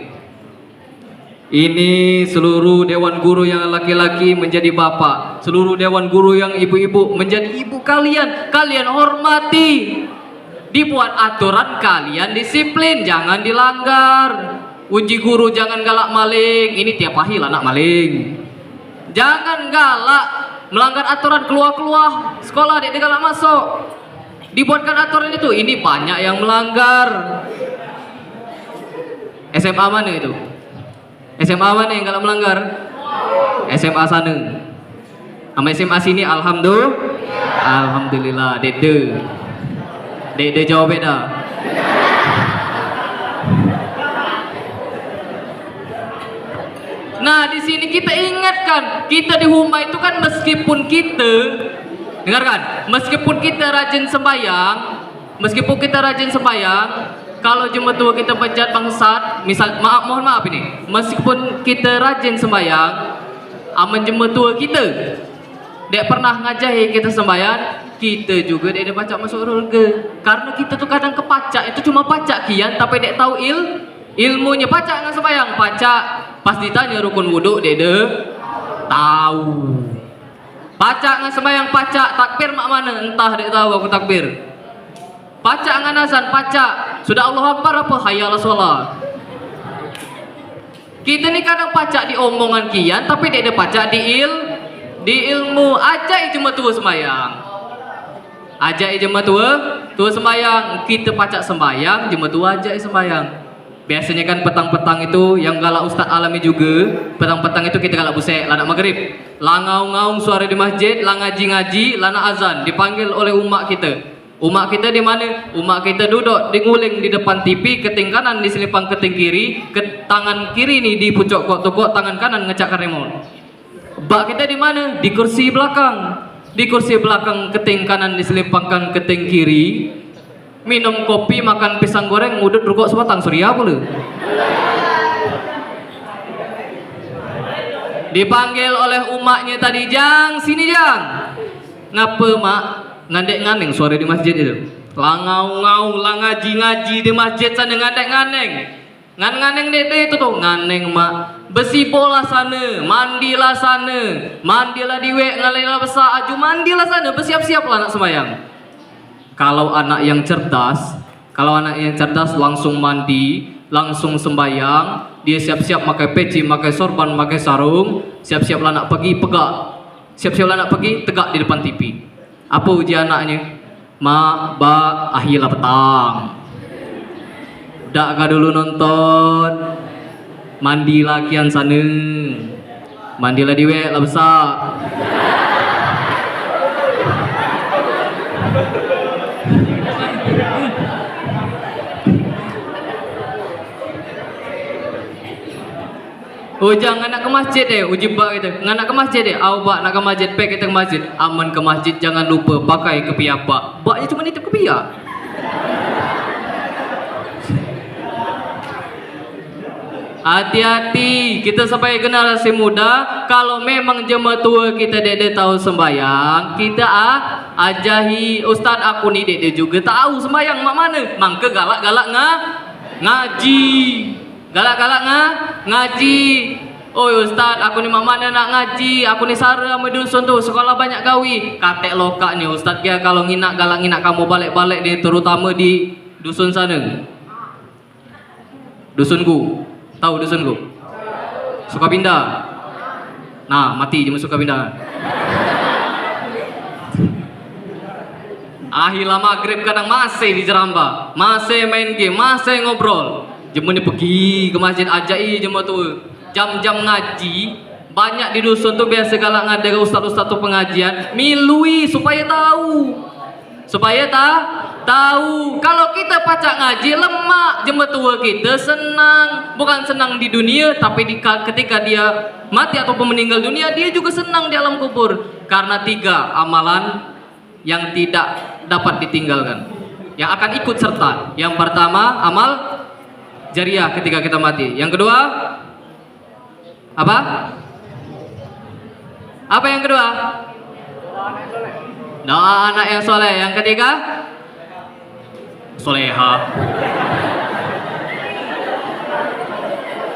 Ini seluruh dewan guru yang laki-laki menjadi bapak, seluruh dewan guru yang ibu-ibu menjadi ibu kalian. Kalian hormati, dibuat aturan, kalian disiplin, jangan dilanggar. Uji guru jangan galak maling, ini tiap pahil anak maling. Jangan galak melanggar aturan, keluar sekolah dia galak masuk. Dibuatkan aturan itu, ini banyak yang melanggar. SMA mana itu? SMA mana yang galak melanggar? SMA sana. Sama SMA sini alhamdulillah. Dede jawab beda. Nah di sini kita ingatkan, kita di Huma itu kan meskipun kita, dengarkan, meskipun kita rajin sembahyang, kalau jemaah tua kita bejat bangsat, mohon maaf ini, meskipun kita rajin sembahyang, aman jemaah tua kita, dek pernah ngajahi kita sembahyang, kita juga dek pacak masuk surga, karena kita tuh kadang kepacak, itu cuma pacak kian, tapi dek tahu ilmunya. Pacak nggak sembahyang, pacak. Pas ditanya rukun wudhu, dede tahu. Pacak nggak sembahyang, pacak. Takbir mak mana? Entah, dede tahu aku takbir. Pacak nggak nazan, pacak. Sudah Allah Akbar apa? Hayya ala sholat. Kita nih kadang pacak di omongan kian, tapi dede pacak di ilmu. Ajak jemaah tua sembahyang. Ajak jemaah tua sembahyang. Kita pacak sembahyang, jemaah tua ajak sembahyang. Biasanya kan petang-petang itu yang galak Ustaz alami juga. Petang-petang itu kita galak busek, lana maghrib. Langaung-ngaung suara di masjid, lang ngaji-ngaji, lana azan. Dipanggil oleh umak kita. Umak kita di mana? Umak kita duduk di nguling di depan TV, keting kanan diselipang keting kiri, ke tangan kiri nih di pucuk kok, tangan kanan ngecak remote. Bak kita di mana? Di kursi belakang. Di kursi belakang keting kanan diselipangkan keting kiri. Minum kopi, makan pisang goreng, ngudut rokok sebatang surya pula. Dipanggil oleh umaknya tadi, Jang, sini Jang. Ngapa mak? Ngandek-nganeng suara di masjid itu. Langau-ngau, lang ngaji-ngaji di masjid sana ngandek-nganeng. Ngan-nganeng dede itu tuh, nganeng mak. Besi bola sana, mandilah sana. Mandilah diwek, ngalilah besar, aju mandilah sana, bersiap-siap lah anak sembayang. Kalau anak yang cerdas, langsung mandi, langsung sembayang, dia siap-siap pakai peci, pakai sorban, pakai sarung, siap-siap lah nak pergi pegak, siap-siap lah nak pergi tegak di depan TV. Apa ujian anaknya? Mak, ba, ahilah petang. Dak kah dulu nonton, mandi lakian sana, mandilah diwek lah besar. Oh jangan nak ke masjid deh, uji bak kita. Nak ke masjid deh, bak nak ke masjid, pek kita ke masjid. Aman ke masjid, jangan lupa pakai kepiah bak. Baknya cuma nitip kepiah. Hati-hati, kita sampai generasi muda. Kalau memang jemaah tua kita dede tahu sembayang, kita ajahi Ustaz aku ni dede juga tahu sembayang mak mana. Mangke galak-galak ngaji. Galak-galak ngaji. Oi Ustaz, aku ni mak mana nak ngaji? Aku ni sara sama dusun tu, sekolah banyak gawi. Katek lokak ni Ustaz dia kalau galak nginak kamu balik-balik dia, terutama di dusun sana. Dusunku. Tahu dusunku? Sukabinda. Nah, mati je Sukabinda. Akhirlah maghrib kadang masih di Jeramba, masih main game, masih ngobrol. Jemu ni pergi ke masjid ajai jemu tu. Jam-jam ngaji banyak di dusun tu biasa galak ngadakan ustaz-ustaz tu pengajian, milui supaya tahu. Supaya tahu kalau kita pacak ngaji lemak jemaah tua kita senang, bukan senang di dunia tapi ketika dia mati ataupun meninggal dunia dia juga senang di alam kubur karena 3 amalan yang tidak dapat ditinggalkan yang akan ikut serta. Yang pertama amal jariah ketika kita mati. Yang kedua apa? Apa yang kedua? Doa anak yang soleh. Yang ketiga soleha.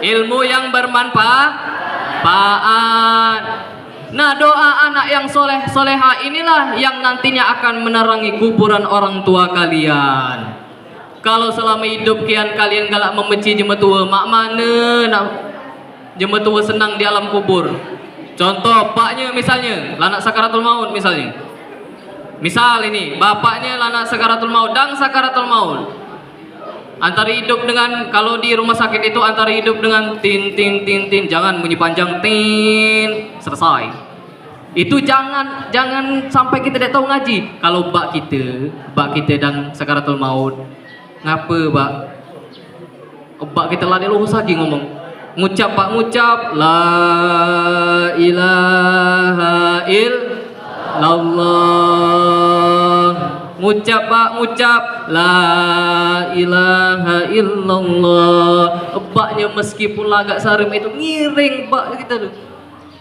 Ilmu yang bermanfaat. Nah, doa anak yang soleh soleha inilah yang nantinya akan menerangi kuburan orang tua kalian. Kalau selama hidup kalian galak membenci jemaah tua, mak mana nak jemaah tua senang di alam kubur. Contoh paknya misalnya lanak sakaratul maut misalnya. Misal ini bapaknya lanak sakaratul maut dan sakaratul maut. Antara hidup dengan, kalau di rumah sakit itu antara hidup dengan tin, jangan bunyi panjang tin selesai. Itu jangan sampai kita tidak tahu ngaji. Kalau bak kita dan sakaratul maut, ngapa bak? Bak kita lah dia lagi ngomong. Ngucap la ilaha illallah. Ngucap la ilaha illallah. Baknya meskipun agak sarim itu ngiring bak kita tuh.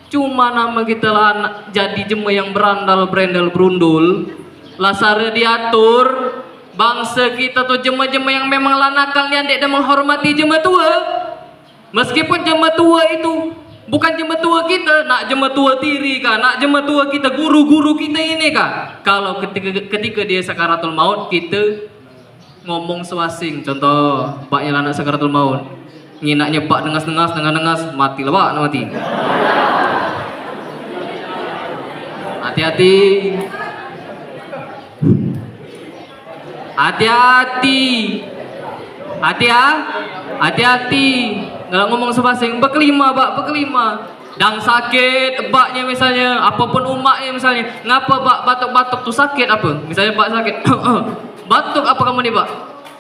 Cuma nama kita lah jadi jemaah yang berandal berundul. Lah sare diatur bangsa kita tuh jemaah-jemaah yang memang lah nakal yang tidak menghormati jemaah tua. Meskipun jemaah tua itu bukan jemaah tua kita, nak jemaah tua tiri kah, nak jemaah tua kita, guru-guru kita ini kah. Kalau ketika dia sakaratul maut, kita ngomong swasing. Contoh, baknya anak sakaratul maut, nginaknya bak dengas, mati lah bak, mati. Hati-hati. hati-hati. Kalau ngomong sebasing, bekelima bak, bekelima. Dang sakit, baknya misalnya, apapun umaknya misalnya. Ngapa bak batuk-batuk tuh sakit apa? Misalnya bak sakit, batuk apa kamu nih bak?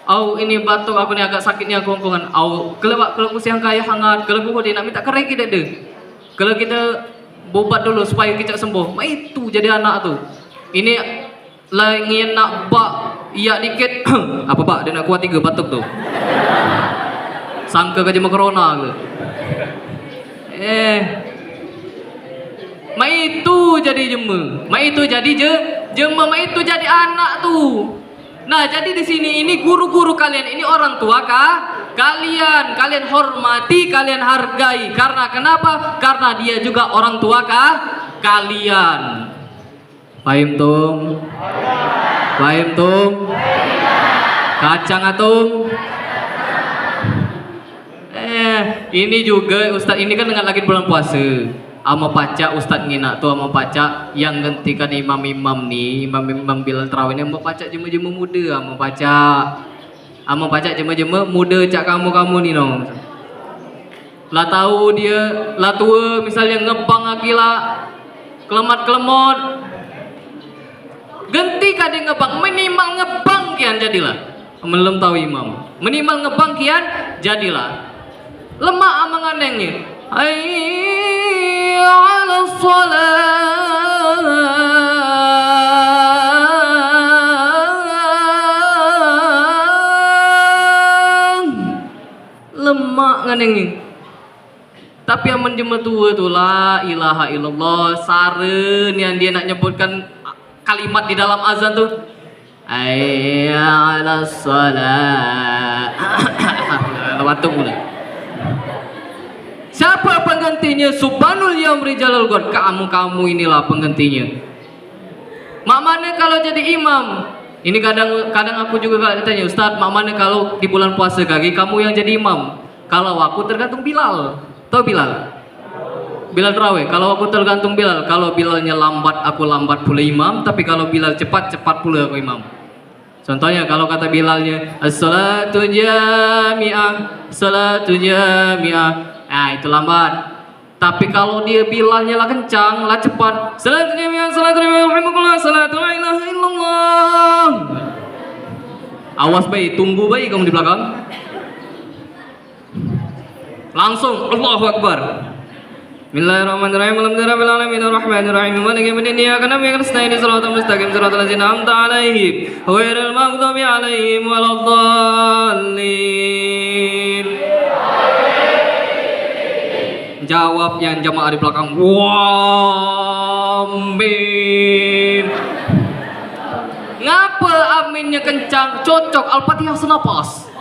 Au ini batuk aku nih agak sakitnya kongkongan. Au kalau bak kalau musim kaya hangat, kalau gua dia nak minta kerai kita deh. Kalau kita bobat dulu supaya kita sembuh. Itu jadi anak tuh. Ini lagi nak bak iya dikit. Apa bak dia nak kuat 3 batuk tuh. Sangka kerja corona ke. Ma itu jadi jema. Ma itu jadi jema, ma itu jadi anak tuh. Nah, jadi di sini ini guru-guru kalian, ini orang tua kah? Kalian hormati, kalian hargai. Karena kenapa? Karena dia juga orang tua kah? Kalian. Paham tum? Paham tum? Kacang atum? Ini juga Ustadz ini kan dengan lagi bulan puasa. Ama paca Ustadz ngina tuh ama paca yang gantikan imam-imam nih, imam-imam Bilal Tarawih ini ama paca jema-jema muda, ama paca jema-jema muda cak kamu nih nong. Lah tahu dia lah tua misalnya ngebang akila kelemat-kelemot. Ganti kade ngebang minimal ngebang kian jadilah. Belum tahu imam. Minimal ngebang kian jadilah. Lemak amanganengnya. Hayya 'alas shalah. Lemak nganengnya. Tapi yang menjema tua tu la ilaha illallah saren yang dia nak nyebutkan kalimat di dalam azan tu. Hayya 'alas shalah. Batuk mulai. Siapa penggantinya? Subhanul Yaum Rijalul God. Kamu inilah penggantinya. Mak mana kalau jadi imam? Ini kadang aku juga tanya, Ustaz, mak mana kalau di bulan puasa kaki kamu yang jadi imam? Kalau aku tergantung Bilal. Tahu Bilal? Bilal Tarawih. Kalau aku tergantung Bilal. Kalau Bilalnya lambat, aku lambat pula imam. Tapi kalau Bilal cepat pula aku imam. Contohnya kalau kata Bilalnya as-salatu jami'ah, salatu jami'ah. Nah itu lambat. Tapi kalau dia Bilalnya lah kencang, lah cepat. Salatu jami'ah, salatu jami'ah, alhamdulillah, salatu la ilaha illallah. Awas bayi, tunggu bayi kamu di belakang. Langsung Allahu Akbar. Bismillahirrahmanirrahim. Alhamdulillahirabbil alamin arrahmanir rahim maliki yaumiddin iyyaka na'budu wa iyyaka nasta'in shiratal mustaqim shiratal ladzina an'amta 'alaihim ghairil maghdubi 'alaihim waladdallin. Jawab yang jamaah di belakang. Amin. Ngapa aminnya kencang? Cocok Al-Fatihah senapas.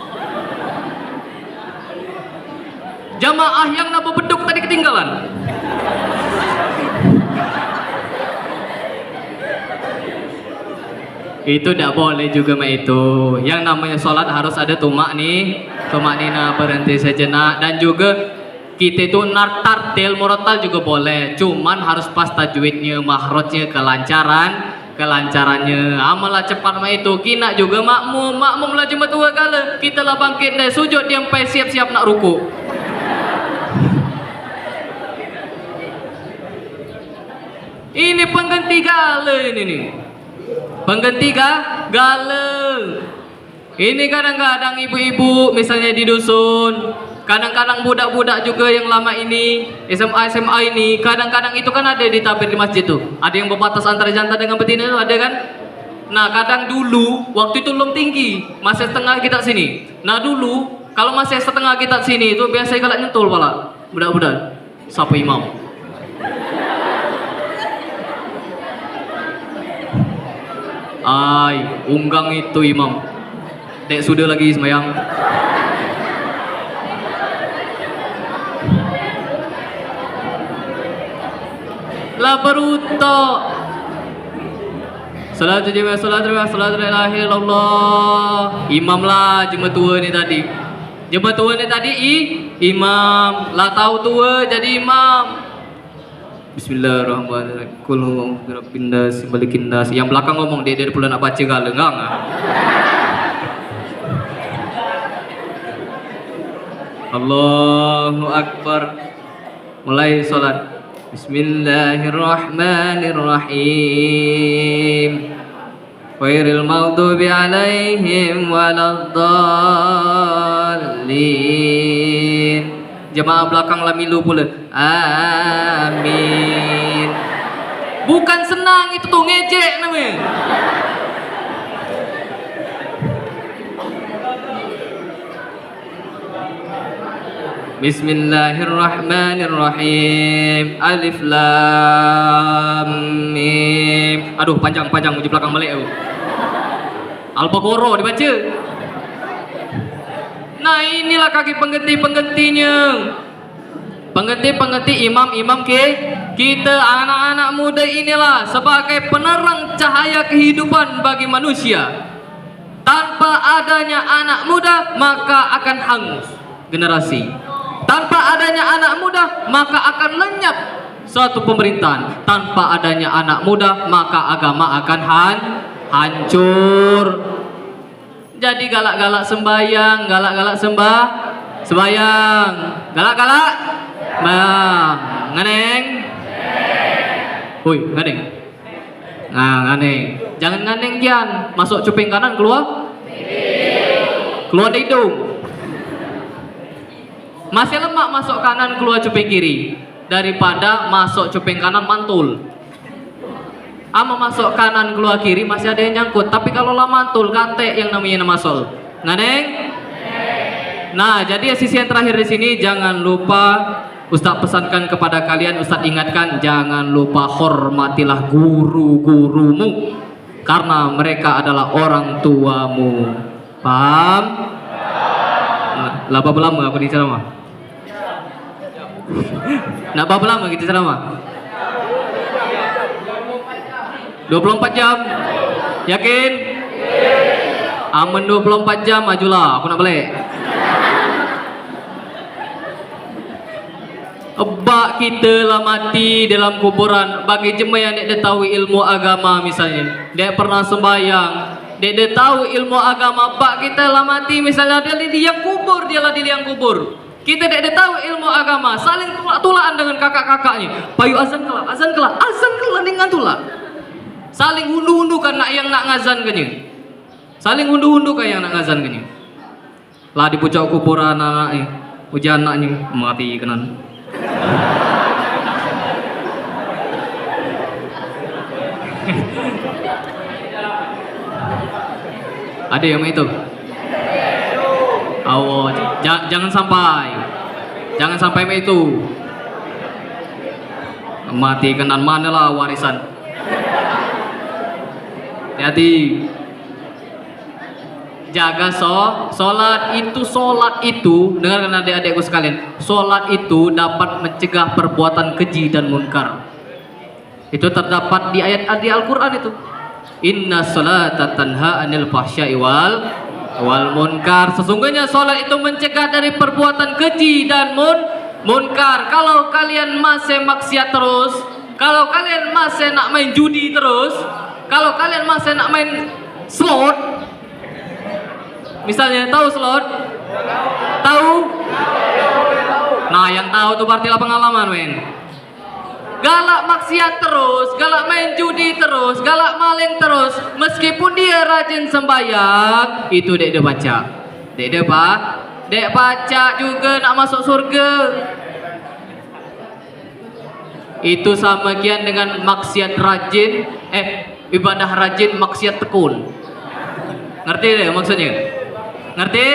Jamaah yang napa beduk tadi ketinggalan. Itu tidak boleh juga mah itu. Yang namanya sholat harus ada tumak nina berhenti sejenak. Dan juga kita itu tartil murattal juga boleh. Cuman harus pas tajwidnya, makhrajnya, kelancarannya. Amalah cepat mah itu. Kina juga makmum lah cuma 2 kali. Kita lah bangkit deh sujud dia sampai siap-siap nak ruku. Ini pengganti gale ini nih. Pengganti gale. Ini kadang-kadang ibu-ibu misalnya di dusun, kadang-kadang budak-budak juga yang lama ini SMA ini, kadang-kadang itu kan ada di tabir di masjid tuh. Ada yang berbatas antara jantan dengan betina itu ada kan? Nah, kadang dulu waktu itu belum tinggi, masih setengah kita sini. Nah, dulu kalau masih setengah kita sini itu biasanya kalau nyentul pala budak-budak. Siapa imam? Ay, unggang itu imam. Dek sudah lagi sembahyang. La baruta. Salatu jemaah, salatu la ilaha illallah. Imam lah jemaah tua ni tadi. Jemaah tua ni tadi imam. Lah tahu tua jadi imam. Bismillahirrahmanirrahim. Qul huwallahu rabbin nas malikin nas. Yang belakang ngomong dia pula nak baca galeng enggak? Allahu Akbar. Mulai sholat. Bismillahirrahmanirrahim. Ghairil maghdubi alaihim waladdallin. Jemaah belakang lamilu pula. Amin. Bukan senang itu tuh, ngejek namanya. Bismillahirrahmanirrahim. Alif lam mim. Aduh, panjang-panjang uji belakang balik aku. Al-Baqarah dibaca. Nah, inilah kaki penggenti-penggentinya. Penggenti-penggenti imam-imam kita anak-anak muda inilah sebagai penerang cahaya kehidupan bagi manusia. Tanpa adanya anak muda maka akan hangus generasi. Tanpa adanya anak muda maka akan lenyap suatu pemerintahan. Tanpa adanya anak muda maka agama akan hancur. Jadi galak-galak sembayang, galak-galak sembayang, galak-galak bang, nganeng. Hui, nganeng. Nah, nganeng. Jangan nganeng kian, masuk cuping kanan keluar. Keluar dari hidung. Masih lemak masuk kanan keluar cuping kiri daripada masuk cuping kanan mantul. Ama masuk kanan keluar kiri masih ada yang nyangkut, tapi kalau lah mantul kate yang namanya masuk. Nganeng? Nah, jadi sisi yang terakhir di sini jangan lupa Ustaz pesankan kepada kalian, Ustaz ingatkan jangan lupa hormatilah guru-gurumu karena mereka adalah orang tuamu. Paham? Lah berapa lama aku di ceramah? Nak berapa lama kita ceramah? 24 jam. Yakin? Aman 24 jam majulah, aku nak balik. Ebak kita lah mati dalam kuburan. Bagi jemaah yang tidak tahu ilmu agama misalnya, dia pernah sembahyang, dia tahu ilmu agama, bak kita lah mati misalnya dia di liang kubur, dia lah di liang kubur. Kita tidak tahu ilmu agama, saling tulak-tulakan dengan kakak-kakaknya. Payu azan kelak dengan tulak. Saling hundu-hundukan nak yang nak ngazan kenya. Saling hundu-hundukan yang nak ngazan kenya. Lah di pucuk kuburan anak-anaknya, ujian anaknya mati kenan. Ada yang itu? Oh, jangan sampai itu mati kenan mana lah warisan. Hati-hati. Jaga sholat itu dengarkan adik-adikku sekalian, sholat itu dapat mencegah perbuatan keji dan munkar. Itu terdapat di ayat di Al-Quran itu. Inna sholata tanha anil fahsya'i wal munkar. Sesungguhnya sholat itu mencegah dari perbuatan keji dan munkar. Kalau kalian masih maksiat terus, kalau kalian masih nak main judi terus, kalau kalian masih nak main slot, misalnya tahu slot? Tahu? Nah, yang tahu tuh berarti lah pengalaman, men. Galak maksiat terus, galak main judi terus, galak maling terus, meskipun dia rajin sembahyang, itu dek dia baca. Dek baca juga nak masuk surga. Itu sama kian dengan maksiat rajin, ibadah rajin, maksiat tekun. Ngerti deh maksudnya? Ngerti?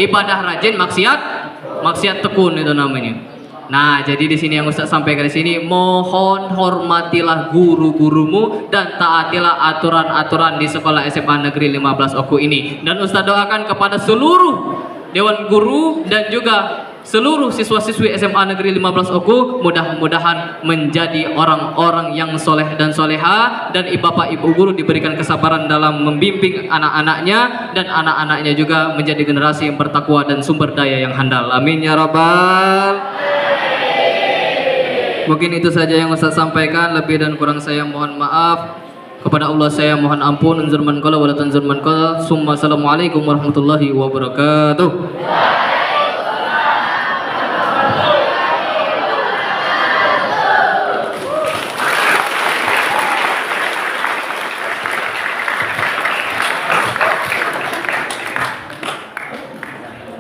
Ibadah rajin, maksiat tekun itu namanya. Nah, jadi di sini yang Ustaz sampaikan di sini, mohon hormatilah guru-gurumu dan taatilah aturan-aturan di sekolah SMA Negeri 15 Oku ini. Dan Ustaz doakan kepada seluruh dewan guru dan juga seluruh siswa-siswi SMA Negeri 15 Oku, mudah-mudahan menjadi orang-orang yang soleh dan soleha, dan bapak ibu guru diberikan kesabaran dalam membimbing anak-anaknya, dan anak-anaknya juga menjadi generasi yang bertakwa dan sumber daya yang handal. Amin ya rabbal. Mungkin itu saja yang Ustaz sampaikan, lebih dan kurang saya mohon maaf. Kepada Allah saya mohon ampun. Unzur man qala wa la tanzur man qala. Assalamualaikum warahmatullahi wabarakatuh.